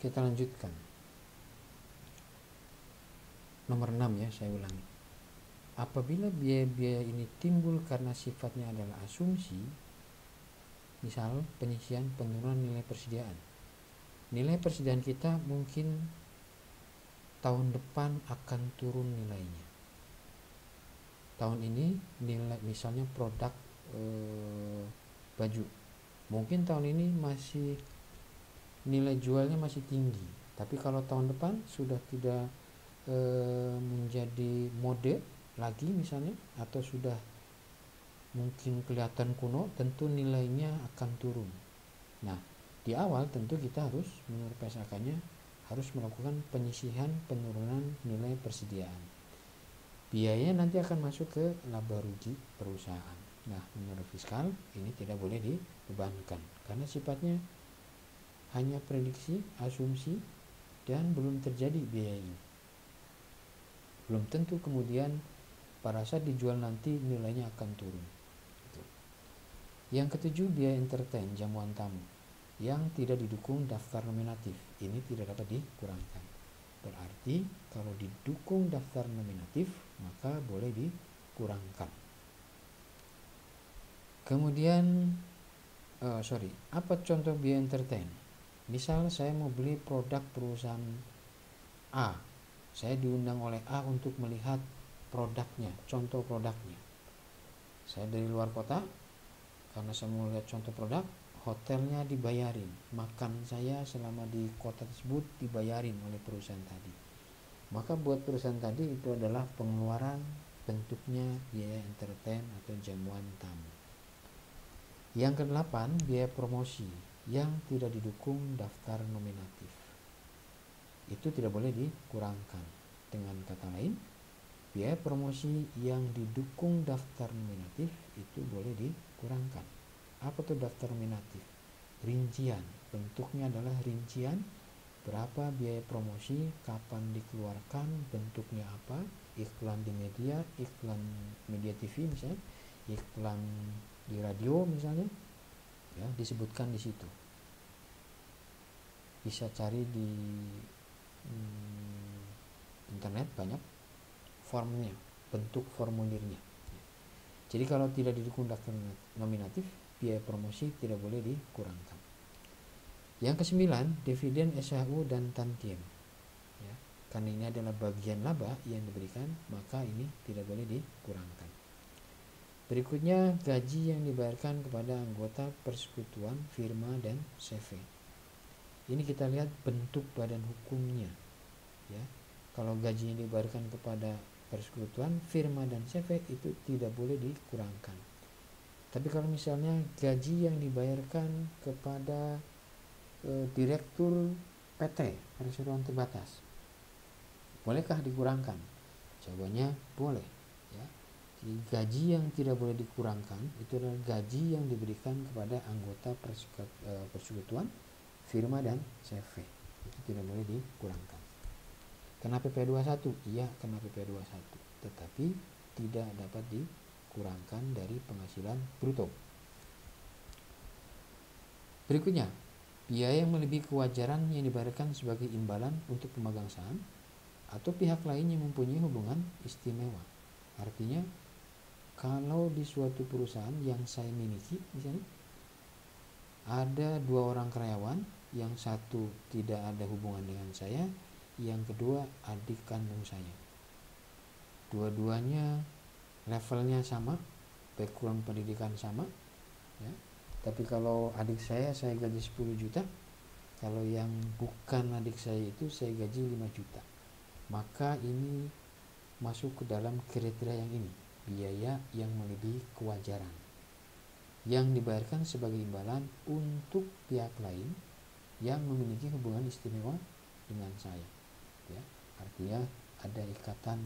kita lanjutkan. Nomor 6 ya, saya ulangi. Apabila biaya-biaya ini timbul karena sifatnya adalah asumsi, misal penyisian penurunan nilai persediaan. Nilai persediaan kita mungkin tahun depan akan turun nilainya. Tahun ini nilai misalnya produk baju, mungkin tahun ini masih nilai jualnya masih tinggi, tapi kalau tahun depan sudah tidak menjadi mode lagi misalnya, atau sudah mungkin kelihatan kuno, tentu nilainya akan turun. Nah, di awal tentu kita harus menurut PSAK-nya harus melakukan penyisihan penurunan nilai persediaan. Biayanya nanti akan masuk ke laba rugi perusahaan. Nah, menurut fiskal ini tidak boleh dibebankan karena sifatnya hanya prediksi, asumsi, dan belum terjadi biaya ini. Belum tentu kemudian pada saat dijual nanti nilainya akan turun. Yang ketujuh, biaya entertain, jamuan tamu yang tidak didukung daftar nominatif. Ini tidak dapat dikurangkan. Berarti kalau didukung daftar nominatif maka boleh dikurangkan. Kemudian apa contoh biaya entertain? Misal saya mau beli produk perusahaan A, saya diundang oleh A untuk melihat produknya, contoh produknya. Saya dari luar kota, karena saya mau lihat contoh produk, hotelnya dibayarin, makan saya selama di kota tersebut dibayarin oleh perusahaan tadi. Maka buat perusahaan tadi itu adalah pengeluaran bentuknya biaya entertain atau jamuan tamu. Yang kedelapan, biaya promosi yang tidak didukung daftar nominatif. Itu tidak boleh dikurangkan. Dengan kata lain, biaya promosi yang didukung daftar nominatif itu boleh dikurangkan. Apa itu daftar nominatif? Rincian. Bentuknya adalah rincian berapa biaya promosi, kapan dikeluarkan, bentuknya apa, iklan di media, iklan media TV misalnya, iklan di radio misalnya, ya disebutkan di situ. Bisa cari di internet banyak formnya, bentuk formulirnya. Jadi kalau tidak didukung daftar nominatif, biaya promosi tidak boleh dikurangkan. Yang kesembilan, dividen SHU dan tantiem. Ya, karena ini adalah bagian laba yang diberikan, maka ini tidak boleh dikurangkan. Berikutnya, gaji yang dibayarkan kepada anggota persekutuan, firma, dan CV. Ini kita lihat bentuk badan hukumnya. Ya, kalau gaji yang dibayarkan kepada persekutuan, firma, dan CV itu tidak boleh dikurangkan. Tapi kalau misalnya gaji yang dibayarkan kepada direktur PT, perseroan terbatas, bolehkah dikurangkan? Jawabannya boleh. Ya. Jadi gaji yang tidak boleh dikurangkan itu adalah gaji yang diberikan kepada anggota persekutuan, firma, dan CV. Itu tidak boleh dikurangkan. Kena PP 21? Iya, kena PP 21. Tetapi tidak dapat dikurangkan dari penghasilan bruto. Berikutnya, biaya yang melebihi kewajaran yang dibayarkan sebagai imbalan untuk pemegang saham atau pihak lain yang mempunyai hubungan istimewa. Artinya, kalau di suatu perusahaan yang saya miliki, misalnya ada 2 orang karyawan, yang satu tidak ada hubungan dengan saya, yang kedua adik kandung saya. Dua-duanya levelnya sama, background pendidikan sama, ya. Tapi kalau adik saya gaji 10 juta, kalau yang bukan adik saya itu saya gaji 5 juta. Maka ini masuk ke dalam kriteria yang ini, biaya yang melebihi kewajaran, yang dibayarkan sebagai imbalan untuk pihak lain yang memiliki hubungan istimewa dengan saya. Ya, artinya ada ikatan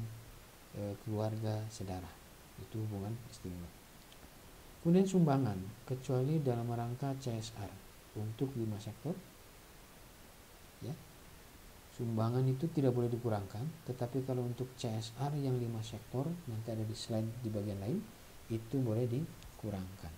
keluarga saudara, itu hubungan istimewa. Kemudian sumbangan, kecuali dalam rangka CSR untuk 5 sektor, ya, sumbangan itu tidak boleh dikurangkan. Tetapi kalau untuk CSR yang 5 sektor, nanti ada di slide di bagian lain, itu boleh dikurangkan.